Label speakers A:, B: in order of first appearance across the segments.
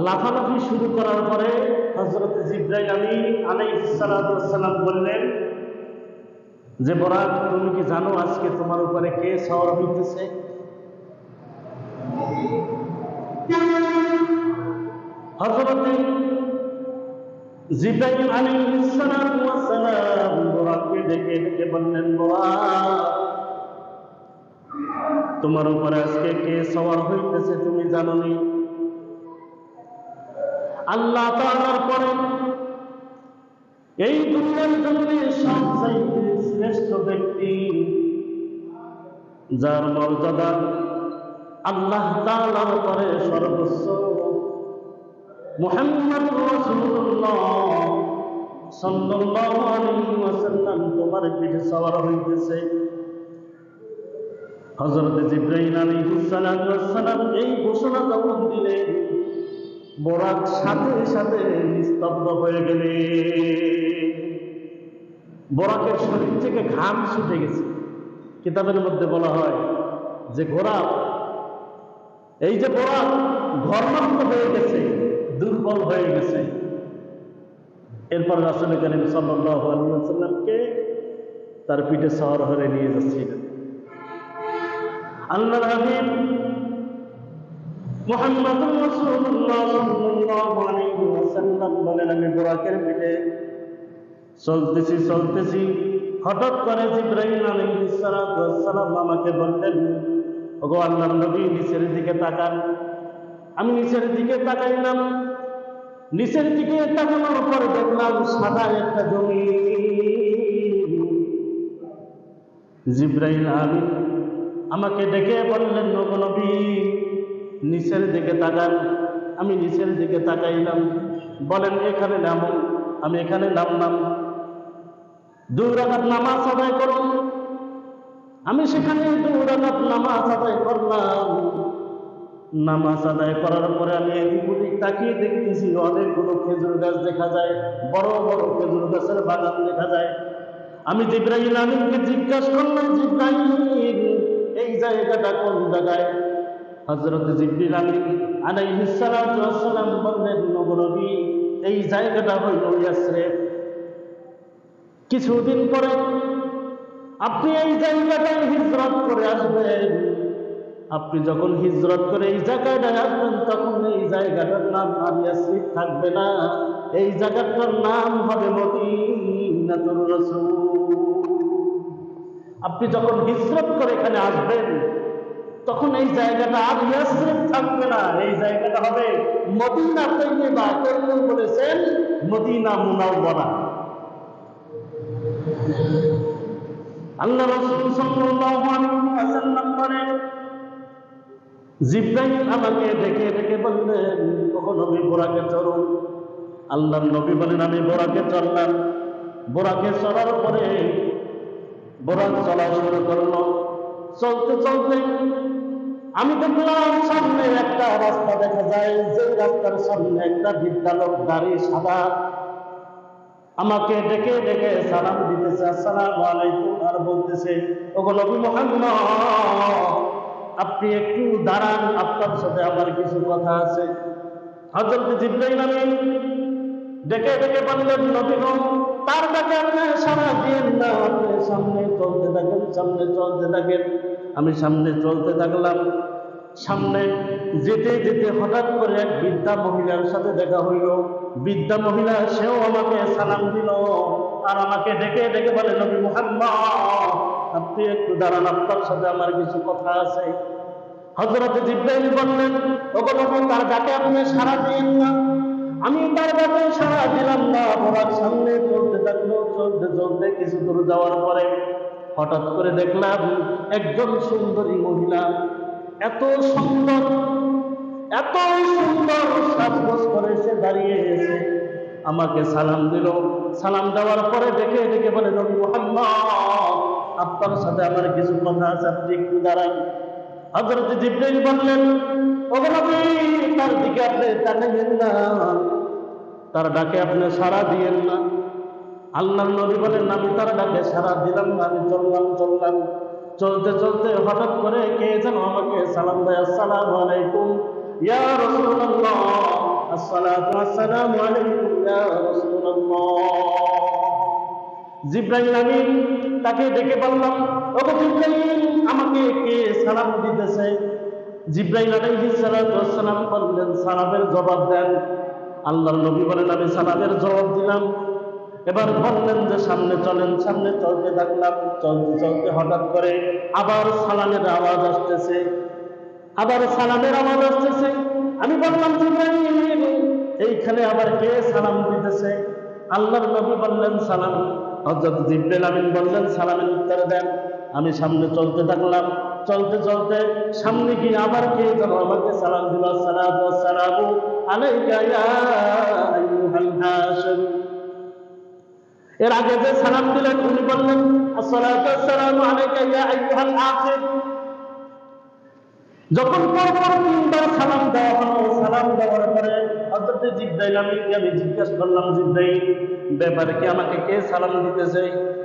A: লাফালাফি শুরু করার পরে হযরত জিবরাইল আলাইহিস সালাতু ওয়াস সালাম বললেন যে বরাক, তুমি কি জানো আজকে তোমার উপরে কে সওয়ার হইতেছে? হযরত জিবরাইল আলাইহিস সালাতু ওয়াস সালাম বরাককে ডেকে ডেকে বললেন, বরাক, তোমার উপরে আজকে কে সওয়ার হইতেছে তুমি জানো নি? আল্লাহ তাআলার পরে এই দুনিয়ার জমিনে সবচাইতে শ্রেষ্ঠ ব্যক্তি, যার মর্যাদা আল্লাহ তাআলার পরে সর্বোচ্চ, মুহাম্মদ রাসূলুল্লাহ সাল্লাল্লাহু আলাইহি ওয়াসাল্লাম তোমার পিঠে সওয়ার হইতেছে। হযরত জিবরাইল আলাইহিস সালাতু ওয়াস সালাম এই ঘোষণা যখন দিলেন, বরাক সাথে সাথে নিস্তব্ধ হয়ে গেলে। বরাকের শরীর থেকে ঘাম ছুটে গেছে। কিতাবের মধ্যে বলা হয় যে ঘোড়া, এই যে বরাক ঘর্মাক্ত হয়ে গেছে, দুর্বল হয়ে গেছে। এরপর রাসূল করিম সাল্লাল্লাহু আলাইহি ওয়াসাল্লামকে তার পিঠে সওয়ার হয়ে নিয়ে যাচ্ছিলেন। আল্লাহর হাবিব মুহাম্মদুর রাসূলুল্লাহ সাল্লাল্লাহু আলাইহি ওয়াসাল্লাম বলেন, আমি বরাকের পিঠে চলতেছি, হঠাৎ করে জিবরাইল আলাইহিস সালাতু ওয়াস সালাম আমাকে বললেন, ওগো আল্লাহর নবী, নিচের দিকে তাকান। আমি নিচের দিকে তাকাইলাম। নিচের দিকে তাকানোর পরে দেখলাম সাদা একটা জমিন। জিবরাইল আমিন আমাকে ডেকে বললেন, ওগো নবী, নিচের দিকে তাকান। আমি নিচের দিকে তাকাইলাম। বলেন, এখানে নামুন। আমি এখানে নামলাম। 2 রাকাত নামাজ আদায় করুন। আমি সেখানে 2 রাকাত নামাজ আদায় করলাম। নামাজ আদায় করার পরে আমি এদিক ওদিক তাকিয়ে দেখতেছি অনেকগুলো খেজুর গাছ দেখা যায়, বড় বড় খেজুর গাছের বাগান দেখা যায়। আমি জিবরাইল আমিনকে জিজ্ঞাসা করলাম, জিবরাইল, এই জায়গাটা কোন জায়গায়? হযরত জিবরিল আমিন আলাইহিস সালাতু ওয়াস সালাম বললেন, ওগো নবী, এই জায়গাটা হইল ইয়াসরিব। কিছুদিন পরে আপনি এই জায়গাটায় হিজরত করে আসবেন। আপনি যখন হিজরত করে এই জায়গাটায় আসবেন, তখন এই জায়গাটার নাম আর ইয়াসরিব থাকবে না, এই জায়গাটার নাম হবে মদিনাতুর রাসূল। আপনি যখন হিজরত করে এখানে আসবেন, তখন এই জায়গাটা আর ইয়াসরিব থাকবে না, এই জায়গাটা হবে মদিনা তৈয়বা। কেউ বলেছেন মদিনা মুনাওয়ারা। আল্লাহ রাসূল সাল্লাল্লাহু আলাইহি ওয়াসাল্লাম বলেন, জিবরাইল আমাকে ডেকে ডেকে বললেন, ওগো নবী, বরাকে চলুন। আল্লাহর নবী বলেন, আমি বরাকে চললাম। বরাকে চলার পরে বরাক চলা শুরু করলো। চলতে চলতে আমি দেখলাম সামনে একটা রাস্তা দেখা যায়, যে রাস্তার সামনে একটা বিদ্যালয়, দাড়ি সাদা, আমাকে ডেকে ডেকে সালাম দিতেছে, আসসালামু আলাইকুম, আর বলতেছে, ওগো নবী মুহাম্মদ, আপনি একটু দাঁড়ান, আপনার সাথে আমার কিছু কথা আছে। হযরত জিবরাইল আমিন ডেকে ডেকে বললেন, নবী গো, তার ডাকে আপনি সাড়া দিয়েন না, আপনি সামনে চলতে থাকেন, সামনে চলতে থাকেন। আমি সামনে চলতে থাকলাম। সামনে যেতে যেতে হঠাৎ করে এক বৃদ্ধা মহিলার সাথে দেখা হইল। বৃদ্ধা মহিলা, সেও আমাকে সালাম দিল, আর আমাকে ডেকে ডেকে বলে, নবী মুহাম্মদ, আপনি একটু দাঁড়ান, আপনার সাথে আমার কিছু কথা আছে। হযরত জিবরাইল বললেন, ওগো নবী, তার ডাকে আপনি সাড়া দিয়েন না। আমি তার ডাকে সাড়া দিলাম না। বরাক সামনে চলতে থাকলো। চলতে চলতে কিছু দূর যাওয়ার পরে হঠাৎ করে দেখলাম একজন সুন্দরী মহিলা, এত সুন্দর সাজগোজ করে সে দাঁড়িয়ে এসে আমাকে সালাম দিল। সালাম দেওয়ার পরে ডেকে ডেকে বলে, নবী মুহাম্মদ, আপনার সাথে আমার কিছু কথা আছে, আপনি একটু দাঁড়ান। হযরত জিবরাইল বললেন, ওগো নবী, তার দিকে আপনি তাকাইয়েন না, তার ডাকে আপনি সাড়া দিয়েন না। আল্লাহর নবী বলেন, আমি তার ডাকে সাড়া দিলাম না, আমি চললাম। চলতে চলতে হঠাৎ করে কে যেন আমাকে সালাম দেয়, আসসালামু আলাইকুম ইয়া রাসূলুল্লাহ। আসসালাতু ওয়াসসালামু আলাইকুম ইয়া রাসূলুল্লাহ। জিবরাইল আমিন তাকে ডেকে বললাম, ওগো জিবরাইল, আমাকে কে সালাম দিতেছে? জিবরাইল আলাইহিস সালাতু ওয়াসসালাম বললেন, সালামের জবাব দেন। আল্লাহর নবী বলেন, আমি সালামের জবাব দিলাম। এবার বললেন যে সামনে চলেন। সামনে চলতে থাকলাম। চলতে চলতে হঠাৎ করে আবার সালামের আওয়াজ আসতেছে, আবার সালামের আওয়াজ আসতেছে। আমি বললাম, জিবরাইল, এইখানে আবার কে সালাম দিতেছে? আল্লাহর নবী বললেন, সালাম। হযরত জিবরাইল আমিন বললেন, সালামের উত্তর দেন। আমি সামনে চলতে থাকলাম। চলতে চলতে সামনে গিয়ে আবার কে যেন আমাকে সালাম দিল, আসসালাতু ওয়াসসালামু আলাইকা ইয়া আইয়ুহাল হাশিম। এর আগে যে সালাম দিলেন উনি বললেন, আসসালাতু ওয়াসসালামু আলাইকা ইয়া আইয়ুহাল আখির। যখন পরপর তিনবার সালাম দেওয়া হলো, সালাম দেওয়ার পরে হযরত জিবরাইল আমিনকে আমি জিজ্ঞেস করলাম, জিবরাইল, ব্যাপারে কি আমাকে কে সালাম দিতেছে?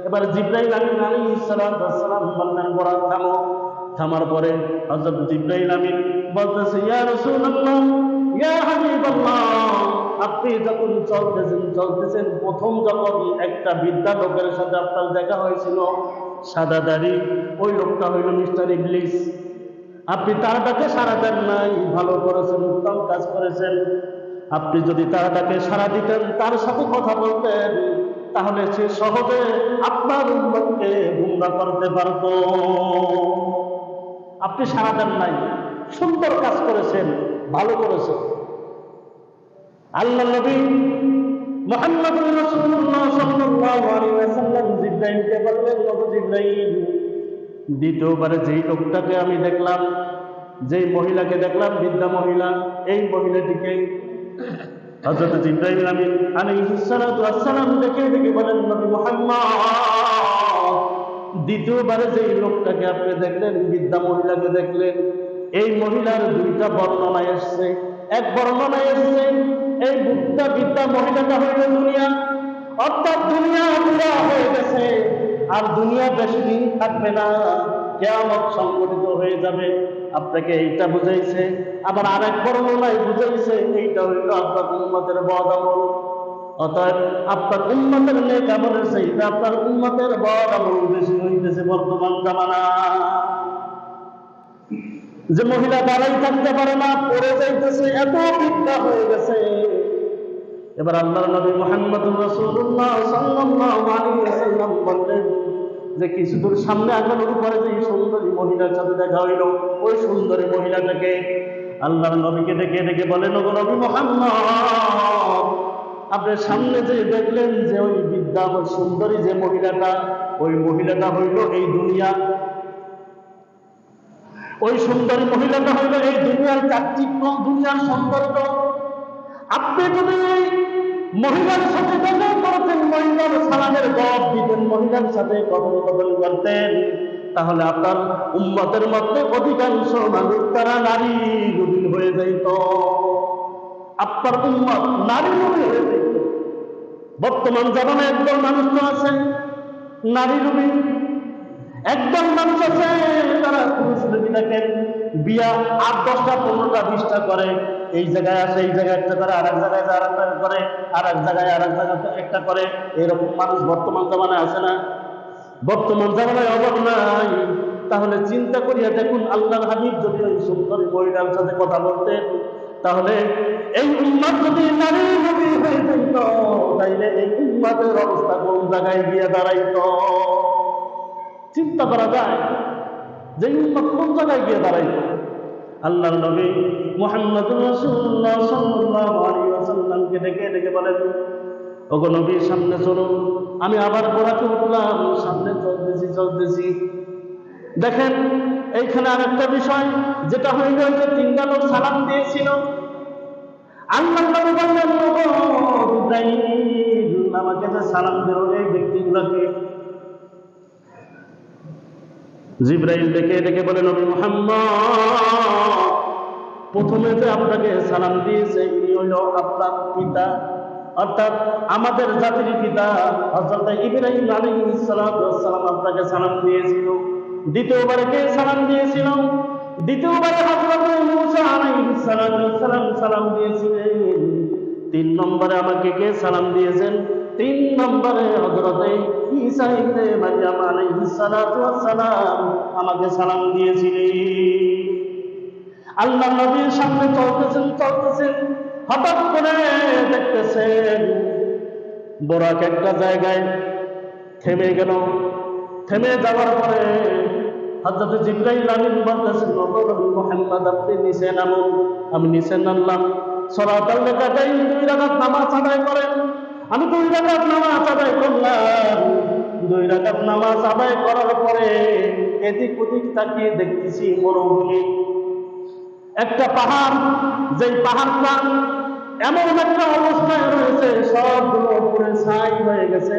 A: এবার জিবরাইল আমিন আলাইহিস সালাতু ওয়াসসালাম বললেন, বরাত থামো। থামার পরে হযরত জিবরাইল আমিন বলতেছে, ইয়া রাসূলুল্লাহ, ইয়া হাবিবাল্লাহ, আপনি যখন চলতেছেন প্রথম যখন একটা বৃদ্ধা লোকের সাথে আপনার দেখা হয়েছিল, সাদা দাড়ি, ওই লোকটা হইল মিস্টার ইবলিস। আপনি তার ডাকে সাড়া দেন নাই, ভালো করেছেন, উত্তম কাজ করেছেন। আপনি যদি তার ডাকে সাড়া দিতেন, তার সাথে কথা বলতেন, তাহলে সে সহজে আপনার উম্মতকে গুমরাহ করতে পারত। আপনি সাড়া দেন নাই, সুন্দর কাজ করেছেন, ভালো করেছেন। আল্লাহ নবী মুহাম্মদুর রাসূলুল্লাহ সাল্লাল্লাহু আলাইহি ওয়াসাল্লাম জিবরাইলকে বললেন, ওগো জিবরাইল, দ্বিতীয়বারে যেই লোকটাকে আমি দেখলাম, যেই মহিলাকে দেখলাম, বৃদ্ধা মহিলা, এই মহিলাটিকে হযরত জিবরাইল আমিন আলাইহিস সালাতু ওয়াসসালাম দেখে বলেন, নবী মুহাম্মদ, দ্বিতীয়বারে যেই লোকটাকে আপনি দেখলেন, বৃদ্ধা মহিলাকে দেখলেন, এই মহিলার দুইটা বর্ণনা এসেছে। এক বর্ণনায় এসেছে এই বৃদ্ধা মহিলাটা হইল দুনিয়া, অর্থাৎ দুনিয়া পুরা হয়ে গেছে, আর দুনিয়া বেশি দিন থাকবে না, কিয়ামত সংঘটিত হয়ে যাবে। আপনাকে এইটা বুঝাইছে। আবার আরেক বর্ণনায় বুঝাইছে এইটা হইল আপনার উম্মতের বদ আমল। অতএব আপনার উম্মতের নেক আমলের চাইতে আপনার উম্মতের বদ আমল বেশি হইতেছে বর্তমান জামানা। যে মহিলা দাঁড়াই থাকতে পারে না, পড়ে যাইতেছে, এত বিদ্যা হয়ে গেছে। এবার আল্লাহর নবী মুহাম্মদুর রাসূলুল্লাহ সাল্লাল্লাহু আলাইহি ওয়াসাল্লাম বললেন যে কিছু দূর সামনে আগানোর পরে যে সুন্দরী মহিলার সাথে দেখা হইল, ওই সুন্দরী মহিলাটাকে আল্লাহর নবীকে ডেকে বলেন, ওগো নবী মুহাম্মদ, আপনি সামনে যে দেখলেন যে ওই বিদ্যা, ওই সুন্দরী যে মহিলাটা, ওই মহিলাটা হইল এই দুনিয়া। ওই সুন্দরী মহিলাটা হইল এই দুনিয়ার চাকচিক্য, দুনিয়ার সৌন্দর্য। আপনি যদি মহিলার সাথে দেখা করতেন, মহিলার সালামের জবাব দিতেন, মহিলার সাথে কথোপকথন করতেন, তাহলে আপনার উম্মতের মধ্যে অধিকাংশ মানুষ তারা নারী রূপী হয়ে যাইত। আপনার উম্মত নারী রূপী হয়ে যাইত। বর্তমান জামানায় একদল মানুষ তো আছে নারী রূপী, একদল মানুষ আছে তারা পুরুষ রূপী। দেখেন, বিয়া 8-10টা 15টা 20টা করে, এই জায়গায় আসে, এই জায়গায় একটা করে, আরেক জায়গায় আরেকটা করে, আরেক জায়গায় একটা করে। এরকম মানুষ বর্তমান জামানায় আছে না? বর্তমান জামানায় অভাব নাই। তাহলে চিন্তা করিয়া দেখুন, আল্লাহর হাবিব যদি ওই সুন্দরী মহিলার সাথে কথা বলতেন, তাহলে এই উম্মত যদি নারী নবী হয়ে যেত, তাইলে এই উম্মতের অবস্থা কোন জায়গায় গিয়ে দাঁড়াইত? চিন্তা করা যায় যে উম্মত কোন জায়গায় গিয়ে দাঁড়াইত। আল্লাহর নবী মুহাম্মদুর রাসূলুল্লাহ সাল্লাল্লাহু আলাইহি ওয়াসাল্লামকে ডেকে বলেন, ওগো নবী, সামনে চলুন। আমি আবার বোরাকে উঠলাম, সামনে চলতেছি। দেখেন, এইখানে আরেকটা বিষয় যেটা হইল, যে 3টা লোক সালাম দিয়েছিল। আল্লাহর নবী বললেন, ওগো জিবরাইল, আমাকে যে সালাম দিল এই ব্যক্তিগুলোকে। জিবরাইল ডেকে বলে, নবী মুহাম্মদ, প্রথমে যে আপনাকে সালাম দিয়েছে ইনি হইল আপনার পিতা, অর্থাৎ আমাদের জাতির পিতা হযরত ইব্রাহিম আলাইহিস সালাতু ওয়াস সালাম আপনাকে সালাম দিয়েছিল। দ্বিতীয়বারে কে সালাম দিয়েছিল? দ্বিতীয়বারে হযরত মূসা আলাইহিস সালাতু ওয়াস সালাম সালাম দিয়েছিলেন। তিন নম্বরে আমাকে কে সালাম দিয়েছেন? তিন নম্বরে হযরতে ঈসা ইবনে মারইয়াম আলাইহিস সালাতু ওয়াস সালাম আমাকে সালাম দিয়েছিলেন। আল্লাহ নবীর সামনে চলতেছেন, হঠাৎ করে দেখতেছেন বোরাক একটা জায়গায় থেমে গেল। থেমে যাওয়ার পরে হযরত জিবরাইল আমিন বলতেছেন, নবী মুহাম্মদ আপনি নিচে নামুন। আমি নিচে নামলাম। সালাতুল রাকাতাইন 2 রাকাত নামাজ আদায় করেন। আমি 2 রাকাত নামাজ আদায় করলাম। 2 রাকাত নামাজ আদায় করার পরে এদিক ওদিক তাকিয়ে দেখতেছি মরুভূমি, একটা পাহাড়, যেই পাহাড়টা এমন একটা অবস্থায় রয়েছে সবগুলো পুরো ছাই হয়ে গেছে,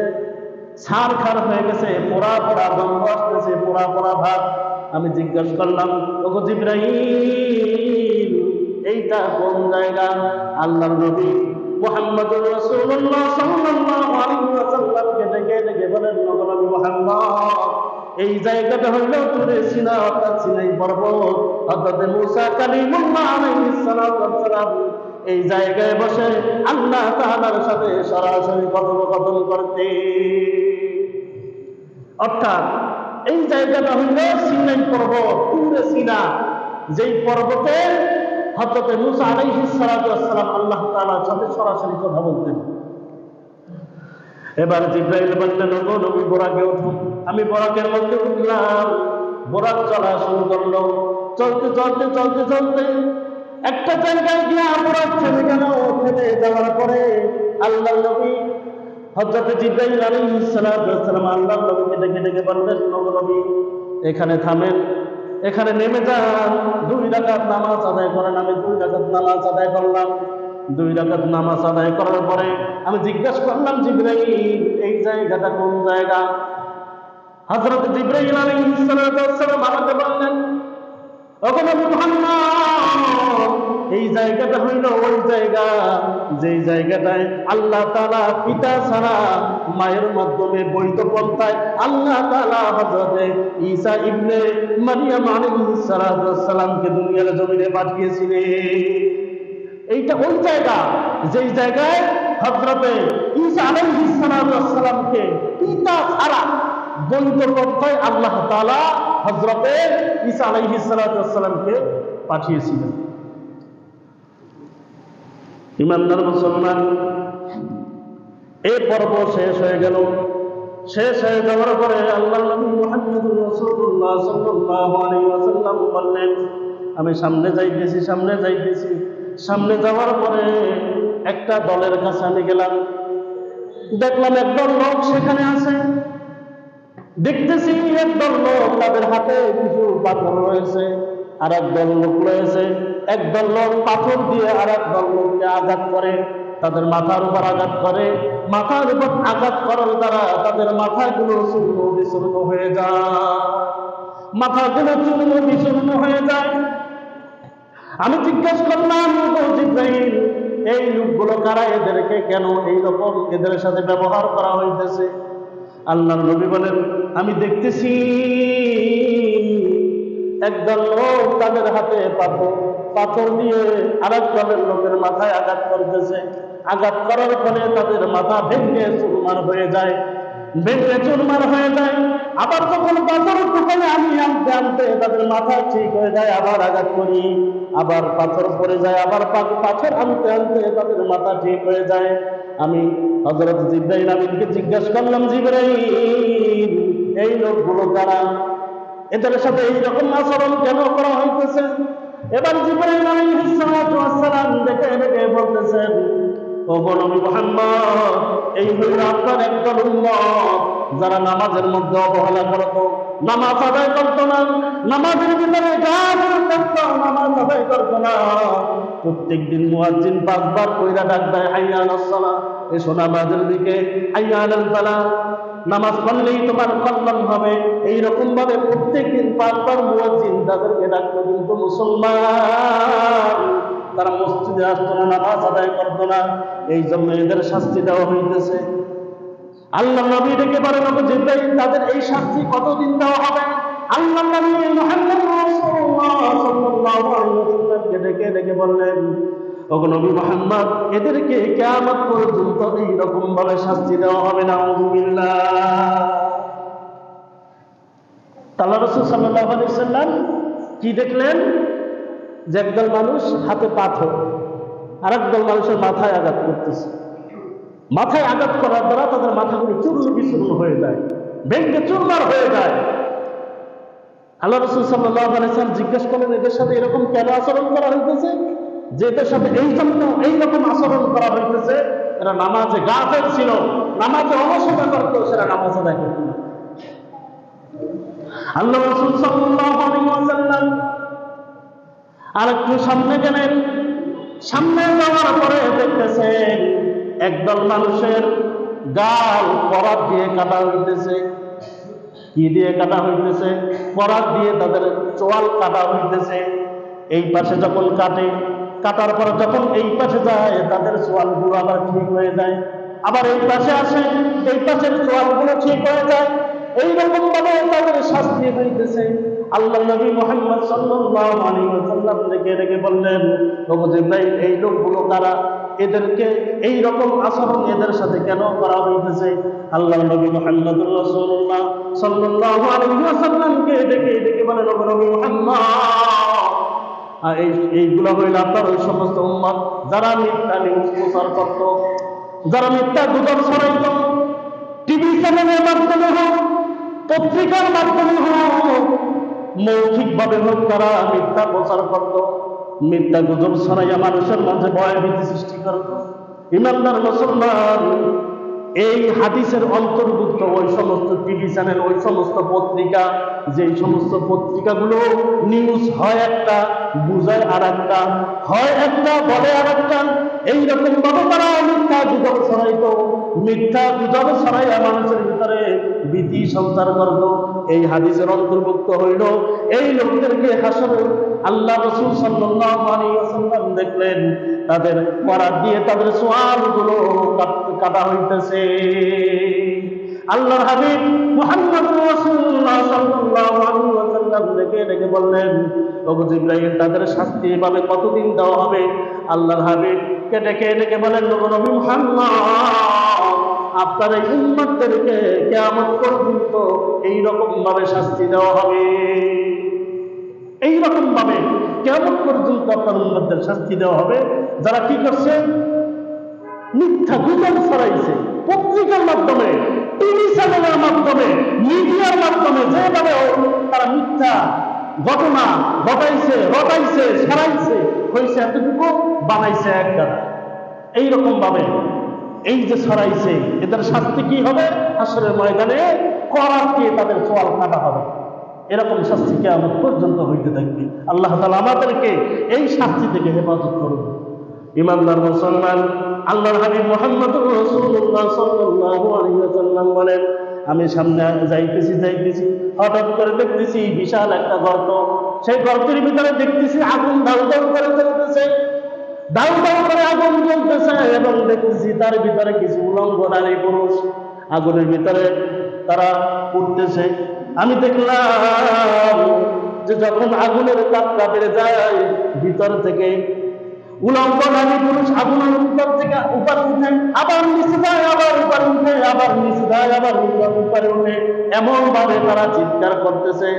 A: ছারখার হয়ে গেছে, পোড়া পোড়া গন্ধ আসতেছে, পোড়া পোড়া ভাব। আমি জিজ্ঞাসা করলাম, ওগো জিবরাইল, এইটা কোন জায়গা? আল্লাহর নবী মুহাম্মদুর রাসূলুল্লাহ সাল্লাল্লাহু আলাইহি ওয়াসাল্লামকে ডেকে বলেন, নবী মুহাম্মদ, এই জায়গাটা হইল তুরে সিনা, অর্থাৎ সিনাই পর্বত। হযরত মূসা কালিমুল্লাহ আলাইহিস সালাতু ওয়াস সালাম এই জায়গায় বসে আল্লাহ তাআলার সাথে সরাসরি কথোপকথন করতে। অর্থাৎ এই জায়গাটা হইল সিনাই পর্বত, তুরে সিনা, যেই পর্বতে হযরত মূসা আলাইহিস সালাতু ওয়াস সালাম আল্লাহ তাআলার সাথে সরাসরি কথা বলতেন। এবার জিবরাইল বললেন, ওগো নবী বোরাকে উঠুন। আমি বোরাকের মধ্যে উঠলাম। বোরাক চলা শুরু করলো। চলতে একটা জায়গায় গিয়ে বোরাক থেমে গেল। থেমে যাওয়ার পরে আল্লাহ নবী হযরত জিবরাইল আলাইহিস সালাতু ওয়াস সালাম আল্লাহ নবীকে ডেকে বললেন, নবী এখানে থামেন, এখানে নেমে যান, 2 রাকাত নামাজ আদায় করেন। আমি 2 রাকাত নামাজ আদায় করলাম। 2 রাকাত নামাজ আদায় করার পরে আমি জিজ্ঞাসা করলাম, জিবরাইল এই জায়গাটা কোন জায়গা? হযরত জিবরাইল আলাইহিস সালাতু ওয়াস সালাম আমাকে বললেন, ওগো নবী মুহাম্মদ, এই জায়গাটা হইল ওই জায়গা যেই জায়গাটায় আল্লাহ তাআলা পিতা ছাড়া মায়ের মাধ্যমে বৈধ পন্থায় আল্লাহ তাআলা হযরতে ঈসা ইবনে মারইয়াম আলাইহিস সালাতু ওয়াস সালামকে দুনিয়ার জমিনে পাঠিয়েছিলেন। এইটা ওই জায়গা যেই জায়গায় হযরতে ঈসা আলাইহিস সালাতু ওয়াস সালামকে পিতা ছাড়া বৈধ পন্থায় আল্লাহ তাআলা হযরতে ঈসা আলাইহিস সালাতু ওয়াস সালামকে পাঠিয়েছিলেন। ইমানদার মুসলমান, এই পর্ব শেষ হয়ে গেল। শেষ হয়ে যাওয়ার পরে আল্লাহর নবী মুহাম্মদুর রাসূলুল্লাহ সাল্লাল্লাহু আলাইহি ওয়াসাল্লাম বললেন, আমি সামনে যাইতেছি। সামনে যাওয়ার পরে একটা দলের কাছে আমি গেলাম। দেখলাম একদল লোক সেখানে আছে। দেখতেছি একদল লোক, তাদের হাতে কিছু পাথর রয়েছে, আর একদল লোক রয়েছে। একদল লোক পাথর দিয়ে আর একদল লোককে আঘাত করে, তাদের মাথার উপর আঘাত করে। মাথার উপর আঘাত করার দ্বারা তাদের মাথাগুলো চূর্ণ বিচূর্ণ হয়ে যায়। আমি জিজ্ঞাসা করলাম, জিবরাইল এই লোকগুলো কারা? এদেরকে কেন এইরকম এদের সাথে ব্যবহার করা হইতেছে? আল্লাহর নবী বলেন, আমি দেখতেছি একদল লোক তাদের হাতে পাথর দিয়ে আরেক দলের লোকের মাথায় আঘাত করতেছে। আঘাত করার ফলে তাদের মাথা ভেঙে চুরমার হয়ে যায়। আবার যখন পাথর টুকালে আমি আনতে তাদের মাথা ঠিক হয়ে যায়, আবার আঘাত করি, আবার পাথর পড়ে যায়, আবার পাথর আনতে তাদের মাথা ঠিক হয়ে যায়। আমি হযরত জিবরাইল আমিনকে জিজ্ঞাসা করলাম, জিবরাইল এই লোকগুলো কারা? এদের সাথে এইরকম আচরণ কেন করা হইতেছে? এবার জিবরাইল আলাইহিস সালাতু ওয়াস সালাম ডেকে বলতেছেন, ওগো নবী মুহাম্মদ, এই হইল আপনার একদল উম্মত যারা নামাজের মধ্যে অবহেলা করত, নামাজ আদায় করত না, নামাজের ভিতরে গান করত, নামাজ আদায় করত না। প্রত্যেকদিন মুয়াজ্জিন 5 বার কইরা ডাক দেয়, হাইয়া আলাস সালাহ, এসো নামাজের দিকে, হাইয়া আলাল ফালাহ, নামাজ পড়লেই তোমার কল্যাণ হবে। এইরকম ভাবে প্রত্যেকদিন 5 বার মুয়াজ্জিন তাদেরকে ডাকতো, কিন্তু মুসলমান তারা মসজিদে আসতো না, নামাজ আদায় করতো না। এই জন্য এদের শাস্তি দেওয়া হইতেছে। আল্লাহ নবী ডেকে বলেন, জিবরাইল তাদের এই শাস্তি কতদিন দেওয়া হবে? আল্লাহ নবী মুহাম্মদ রাসূলুল্লাহ সাল্লাল্লাহু আলাইহি ওয়াসাল্লামকে ডেকে বললেন, ওগো নবী মুহাম্মদ, এদেরকে কিয়ামত পর্যন্ত এইরকম ভাবে শাস্তি দেওয়া হবে না। নাউযুবিল্লাহ। আল্লাহ রাসূল সাল্লাল্লাহু আলাইহি সাল্লাম কি দেখলেন? যে একদল মানুষ হাতে পাথর, আর একদল মানুষের মাথায় আঘাত করতেছে। মাথায় আঘাত করার দ্বারা তাদের মাথাগুলো চূর্ণ বিচূর্ণ হয়ে যায়, ভেঙ্গে চুরমার হয়ে যায়। আল্লাহ রাসূল সাল্লাল্লাহু আলাইহি সাল্লাম জিজ্ঞেস করলেন, এদের সাথে এরকম কেন আচরণ করা হইতেছে? যে এদের সাথে এই জন্য এইরকম আচরণ করা হইতেছে, এরা নামাজে গাফেল ছিল, নামাজে অলসতা করত, সেটা নামাজ আদায় করত না। আল্লাহ রাসূল সাল্লাল্লাহু আলাইহি ওয়াসাল্লাম আরেকটু সামনে গেলেন। সামনে যাওয়ার পরে দেখতেছেন একদল মানুষের গাল করাত দিয়ে কাটা হইতেছে। কি দিয়ে কাটা হইতেছে? করাত দিয়ে তাদের চোয়াল কাটা হইতেছে। এই পাশে যখন কাটে, কাটার পর যখন এই পাশে যায়, তাদের চোয়ালগুলো আবার ঠিক হয়ে যায়। আবার এই পাশে আসে, এই পাশের চোয়ালগুলো ঠিক হয়ে যায়। এইরকম ভাবে তাদের শাস্তি হইতেছে। আল্লাহ নবী মুহাম্মদ সাল্লাল্লাহু আলাইহি ওয়াসাল্লাম ডেকে বললেন, ওগো জিবরাইল, এই লোকগুলো কারা? এদেরকে এই রকম আচরণ এদের সাথে কেন করা হইতেছে? আল্লাহ নবী মুহাম্মদুর রাসূলুল্লাহ সাল্লাল্লাহু আলাইহি ওয়াসাল্লামকে ডেকে বলেন, ওগো নবী মুহাম্মদ, এইগুলো হইল আপনার ওই সমস্ত উম্মত যারা মিথ্যা নিউজ প্রচার করত, যারা মিথ্যা গুজব ছড়াইত। টিভি চ্যানেলের মাধ্যমে হোক, পত্রিকার মাধ্যমে হোক, মৌখিকভাবে হোক, তারা মিথ্যা প্রচার করত, মিথ্যা গুজব ছড়াইয়া মানুষের মাঝে ভয় ভীতি সৃষ্টি করত। ইমানদার মুসলমান, এই হাদিসের অন্তর্ভুক্ত ওই সমস্ত টিভি চ্যানেল, ওই সমস্ত পত্রিকা, যেই সমস্ত পত্রিকাগুলো নিউজ হয় একটা, বুঝায় আর একটা, হয় একটা বলে আর একটা, এইরকম ভাবে তারা মিথ্যা গুজব ছড়াইত, মিথ্যা গুজব ছড়াইয়া মানুষের ভিতরে ভীতি সঞ্চার করত। এই হাদিসের অন্তর্ভুক্ত হইল এই লোকদেরকে হাসরে আল্লাহ রাসূল সাল্লাল্লাহু আলাইহি ওয়াসাল্লাম দেখলেন তাদের করাত দিয়ে তাদের চোয়ালগুলো কাটা হইতেছে। আল্লাহর হাবিব মুহাম্মদুর রাসূলুল্লাহ সাল্লাল্লাহু আলাইহি ওয়াসাল্লাম ডেকে বললেন, ওগো জিবরাইল, তাদের শাস্তি এভাবে কতদিন দেওয়া হবে? আল্লাহর হাবিবকে ডেকে বলেন, ওগো নবী মুহাম্মদ, আপনার এই উম্মতদেরকে কিয়ামত পর্যন্ত এইরকম ভাবে শাস্তি দেওয়া হবে। এইরকম ভাবে কিয়ামত পর্যন্ত আপনার উম্মতদের শাস্তি দেওয়া হবে যারা কি করছে? মিথ্যা গুজব ছড়াইছে, পত্রিকার মাধ্যমে, টিভি চ্যানেলের মাধ্যমে, মিডিয়ার মাধ্যমে, যেভাবে তারা মিথ্যা ঘটনা ঘটাইছে, রটাইছে, ছড়াইছে, হয়েছে এতটুকু, বানাইছে একটা। এইরকম ভাবে এই যে ছড়াইছে, এদের শাস্তি কি হবে? হাসরের ময়দানে করাত দিয়ে তাদের চোয়াল কাটা হবে। এরকম শাস্তি কিয়ামত পর্যন্ত হইতে থাকবে। আল্লাহ তাআলা আমাদেরকে এই শাস্তি থেকে হেফাজত করুন। ইমানদার মুসলমান, আল্লাহর হাবিব মুহাম্মদুর রাসূলুল্লাহ সাল্লাল্লাহু আলাইহি ওয়াসাল্লাম বলেন, আমি সামনে যাইতেছি, হঠাৎ করে দেখতেছি বিশাল একটা গর্ত। সেই গর্তের ভিতরে দেখতেছি আগুন দাউ দাউ করে জ্বলতেছে, দাউ দাউ করে আগুন জ্বলতেছে, এবং দেখতেছি তার ভিতরে কিছু উলঙ্গ নারী পুরুষ আগুনের ভিতরে তারা উঠতেছে। আমি দেখলাম যে যখন আগুনের তাপটা বেড়ে যায়, ভিতর থেকে উলঙ্গ নারী পুরুষ আগুনের উপর থেকে উপরে উঠে, আবার নিচে যায়, আবার উপরে উঠে, আবার নিচে যায়, আবার উপরে উঠে, এমন ভাবে তারা চিৎকার করতেছে।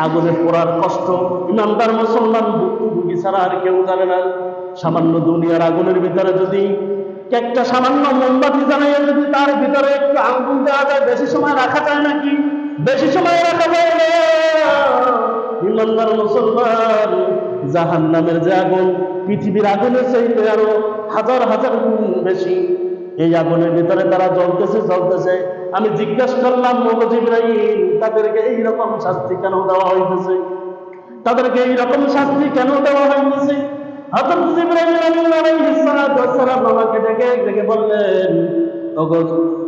A: আগুনে পোড়ার কষ্ট ইমানদার মুসলমান ভুক্তভোগী ছাড়া আর কেউ জানে না। সামান্য দুনিয়ার আগুনের ভিতরে যদি একটা সামান্য মোমবাতি জ্বালাইয়া যদি তার ভিতরে একটু আগুন দেওয়া যায়, বেশি সময় রাখা যায় নাকি? বেশি সময় রাখা যায় না। ইমানদার মুসলমান, জাহান্নামের যে আগুন পৃথিবীর আগুনের চাইতে আরো হাজার হাজার গুণ বেশি। এই আগুনের ভিতরে তারা জ্বলতেছে। আমি জিজ্ঞাসা করলাম, ওগো জিবরাইল, তাদেরকে এইরকম শাস্তি কেন দেওয়া হইতেছে? তাদেরকে এইরকম শাস্তি কেন দেওয়া হইতেছে? হযরত জিবরাইল আলাইহিস সালাতু ওয়াস সালাম আমাকে ডেকে বললেন, ওগো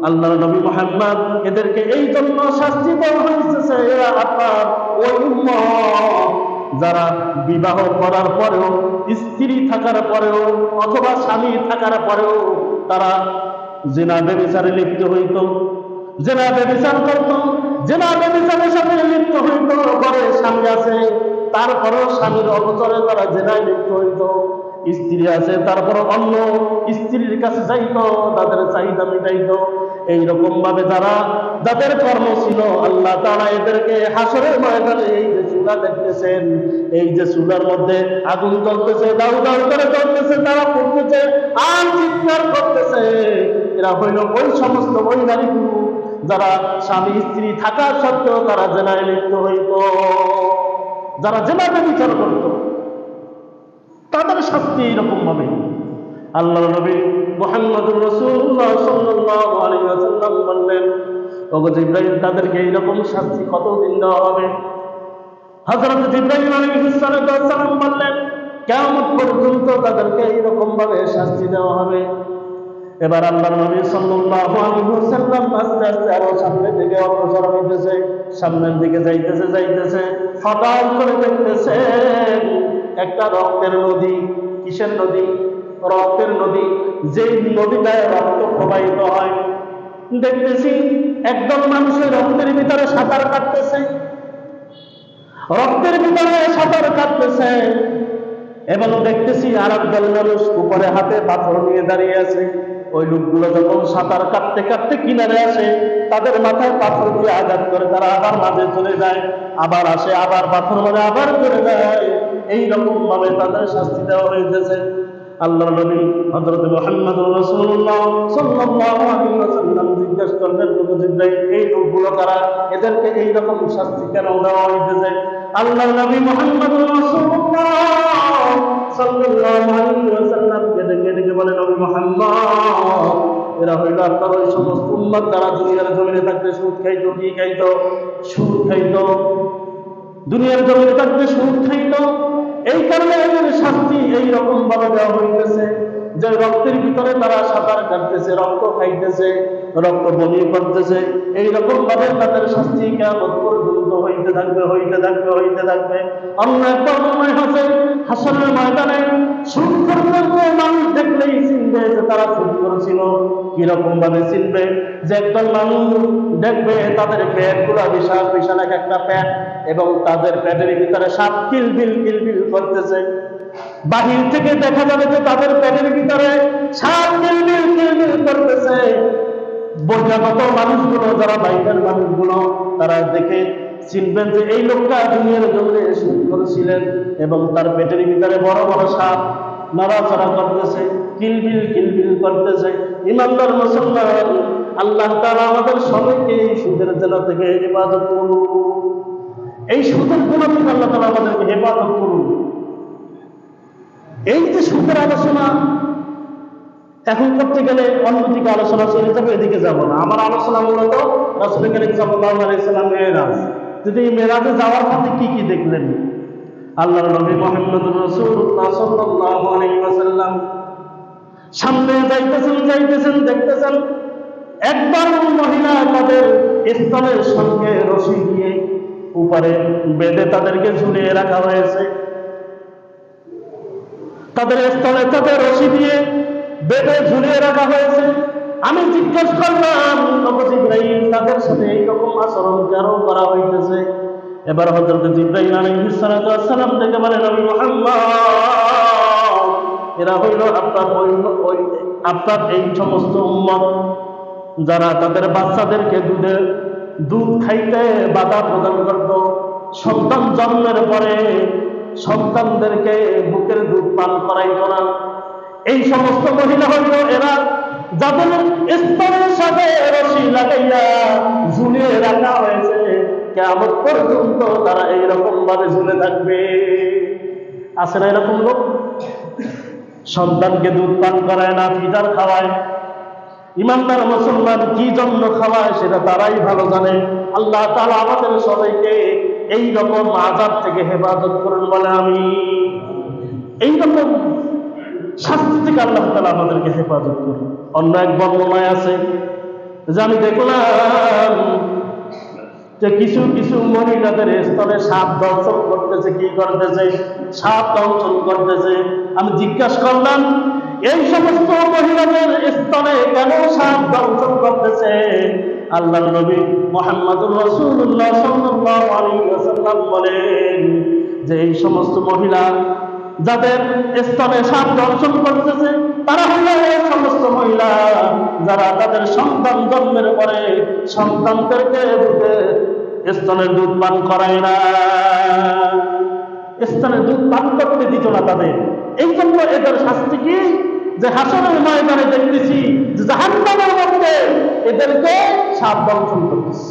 A: আল্লাহর নবী মুহাম্মদ, এদেরকে এই জন্য শাস্তি দেওয়া হইতেছে, এরা আপনার ওই উম্মত যারা বিবাহ করার পরেও, স্ত্রী থাকার পরেও, অথবা স্বামী থাকার পরেও তারা জিনা ব্যভিচারে লিপ্ত হইত, জিনা ব্যভিচার করত, জিনা ব্যভিচারের সাথে লিপ্ত হইত। ঘরে স্বামী আছে, তারপরেও স্বামীর অগোচরে তারা জিনায় লিপ্ত হইত। স্ত্রী আছে, তারপর অন্য স্ত্রীর কাছে যাইতো, তাদের চাহিদা মিটাইতো। এইরকম ভাবে যাদের কর্ম ছিল, আল্লাহ তাআলা এদেরকে হাসরের ময়দানে এই যে চুলা দেখতেছেন, এই যে চুলার মধ্যে আগুন জ্বলতেছে, দাউ দাউ করে জ্বলতেছে, তারা পড়তেছে আর চিৎকার করতেছে। এরা হইল ওই সমস্ত ওই নারীগুলো যারা স্বামী স্ত্রী থাকা সত্ত্বেও তারা জেনায় লিপ্ত হইত, যারা জেনাকে বিচার করত, তাদের শাস্তি এইরকম ভাবে। আল্লাহ নবী মুহাম্মদুর রাসূলুল্লাহ সাল্লাল্লাহু আলাইহি ওয়াসাল্লাম বললেন, ওগো জিবরাইল, তাদেরকে এইরকম শাস্তি কতদিন দেওয়া হবে? হযরত জিবরাইল আলাইহিস সালাম বললেন, কিয়ামত পর্যন্ত তাদেরকে এইরকম ভাবে শাস্তি দেওয়া হবে। এবার আল্লাহর নবী সাল্লাল্লাহু আলাইহি ওয়াসাল্লাম আস্তে আস্তে আরো সামনের দিকে অগ্রসর হইতেছে, সামনের দিকে যাইতেছে, হঠাৎ করে দেখতেছে একটা রক্তের নদী। কিসের নদী? রক্তের নদী। যেই নদীটায় রক্ত প্রবাহিত হয়, দেখতেছি একদম মানুষের রক্তের ভিতরে সাঁতার কাটতেছে, রক্তের ভিতরে সাঁতার কাটতেছে। এবং দেখতেছি আর একদল মানুষ উপরে হাতে পাথর নিয়ে দাঁড়িয়ে আছে। ওই লোকগুলো যখন সাঁতার কাটতে কাটতে কিনারে আসে, তাদের মাথায় পাথর দিয়ে আঘাত করে, তারা আবার মাঝে চলে যায়, আবার আসে, আবার পাথর মারে, আবার চলে যায়। এইরকম ভাবে তাদের শাস্তি দেওয়া হইতেছে। আল্লাহর নবী হযরত মুহাম্মদুর রাসূলুল্লাহ সাল্লাল্লাহু আলাইহি ওয়াসাল্লাম জিজ্ঞাসা করলেন, জিবরাইল, এই লোকগুলো কারা? এদেরকে এইরকম শাস্তি কেন দেওয়া হইতেছে? আল্লাহর নবী মুহাম্মদুর রাসূলুল্লাহ সাল্লাল্লাহু আলাইহি ওয়াসাল্লাম ডেকে বলেন, নবী মুহাম্মদ, এরা হইল আপনার ওই সমস্ত উম্মত যারা দুনিয়ার জমিনে থাকতে সুদ খাইতো। কি খাইতো? সুদ খাইতো। দুনিয়ার জমিনে থাকতে সুদ খাইতো। এই কারণে এদের শাস্তি এইরকম ভাবে দেওয়া হইতেছে যে রক্তের ভিতরে তারা সাঁতার কাটতেছে, রক্ত খাইতেছে, রক্ত বমি করতেছে। এইরকম ভাবে তাদের শাস্তি কিয়ামত পর্যন্ত হইতে থাকবে। অন্য একটা অন্যায় আছে, হাসরের ময়দানে সুদ করতে মানুষ দেখলেই চিনবে যে তারা সুদ করেছিল। কিরকম ভাবে চিনবে? যে একদল মানুষ দেখবে তাদের পেটগুলো বিশাল এক একটা পেট, এবং তাদের পেটের ভিতরে সাপ কিলবিল করতেছে। বাহির থেকে দেখা যাবে যে তাদের পেটের ভিতরে সাপ কিলবিল করতেছে। বহিরাগত মানুষগুলো, যারা বাইরের মানুষগুলো, তারা দেখে চিনবেন যে এই লোকটা দুনিয়ার জমিনে সুদ করেছিলেন, এবং তার পেটের ভিতরে বড় বড় সাপ নড়াচড়া করতেছে, কিলবিল করতেছে। ইমানদার মুসলমান, আল্লাহ তাআলা আমাদের সবাইকে এই সুদের জেলা থেকে হেফাজত করুন। এই সুদের গুণ থেকে আল্লাহ তাআলা আমাদেরকে হেফাজত করুন। এই যে সুদের আলোচনা এখন করতে গেলে অন্যদিকে আলোচনা চলে যাবে, এদিকে যাব না। আমার আলোচনা মূলত রাসূল করিম সাল্লাল্লাহু আলাইহি ওয়াসাল্লাম মেরাজ। যদি এই মেরাজে যাওয়ার পথে কি কি দেখলেন? আল্লাহর নবী মুহাম্মদুর রাসূলুল্লাহ সাল্লাল্লাহু আলাইহি ওয়াসাল্লাম সামনে যাইতেছেন, দেখতেছেন একবার মহিলা তাদের স্তনের সঙ্গে রশি দিয়ে উপরে বেঁধে তাদেরকে ঝুলিয়ে রাখা হয়েছে। তাদের স্তনে তাদের রশি দিয়ে বেঁধে ঝুলিয়ে রাখা হয়েছে। আমি জিজ্ঞেস করলাম, জিবরাইল, তাদের সাথে এইরকম আচরণ কেন করা হইতেছে? এবার হযরত জিবরাইল আলাইহিস সালাম থেকে বলেন, নবী মুহাম্মদ, এরা হইল আপনার এই সমস্ত উম্মত যারা তাদের বাচ্চাদেরকে দুধ খাইতে বাধা প্রদান করত। সন্তান জন্মের পরে সন্তানদেরকে বুকের দুধ পান করাইত না। এই সমস্ত মহিলা হইল এরা যাদের স্তনের সাথে রশি লাগাইয়া ঝুলিয়ে রাখা হয়েছে, কিয়ামত পর্যন্ত তারা এইরকম ভাবে ঝুলে থাকবে। আছে না এরকম লোক? সন্তানকে দুধ পান করায় না, ফিডার খাওয়ায়। ইমানদার মুসলমান কি জন্য খাওয়ায় সেটা তারাই ভালো জানে। আল্লাহ তাআলা আমাদের সবাইকে এই রকম আযাব থেকে হেফাজত করুন বলে আমি। এই রকম শাস্তি থেকে আল্লাহ তাআলা আমাদেরকে হেফাজত করুন। অন্য এক বর্ণনায় আছে যে আমি দেখলাম যে কিছু মহিলাদের স্তনে সাপ দংশন করতেছে। কি করতেছে? সাপ দংশন করতেছে। আমি জিজ্ঞাসা করলাম, এই সমস্ত মহিলাদের স্তনে কেন সাপ দংশন করতেছে? আল্লাহর নবী মুহাম্মদুর রাসূলুল্লাহ সাল্লাল্লাহু আলাইহি ওয়াসাল্লাম বলেন যে এই সমস্ত মহিলা যাদের স্তনে সাপ দর্শন করতেছে তারা হলো এই সমস্ত মহিলা যারা তাদের সন্তান জন্মের পরে সন্তানদেরকে স্তনের দুধ পান করায় না, স্তনের দুধ পান করতে দিত না তাদের। এই জন্য এদের শাস্তি কি, যে হাসরের ময়দানে দেখতেছি যে জাহান্নামের মধ্যে এদেরকে সাপ দংশন করতেছে।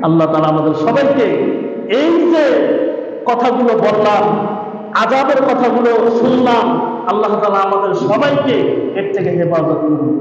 A: আল্লাহ তাআলা আমাদের সবাইকে এই যে কথাগুলো বললাম, আযাবের কথাগুলো শুনলাম, আল্লাহ তাআলা আমাদের সবাইকে এর থেকে হেফাজত করুন।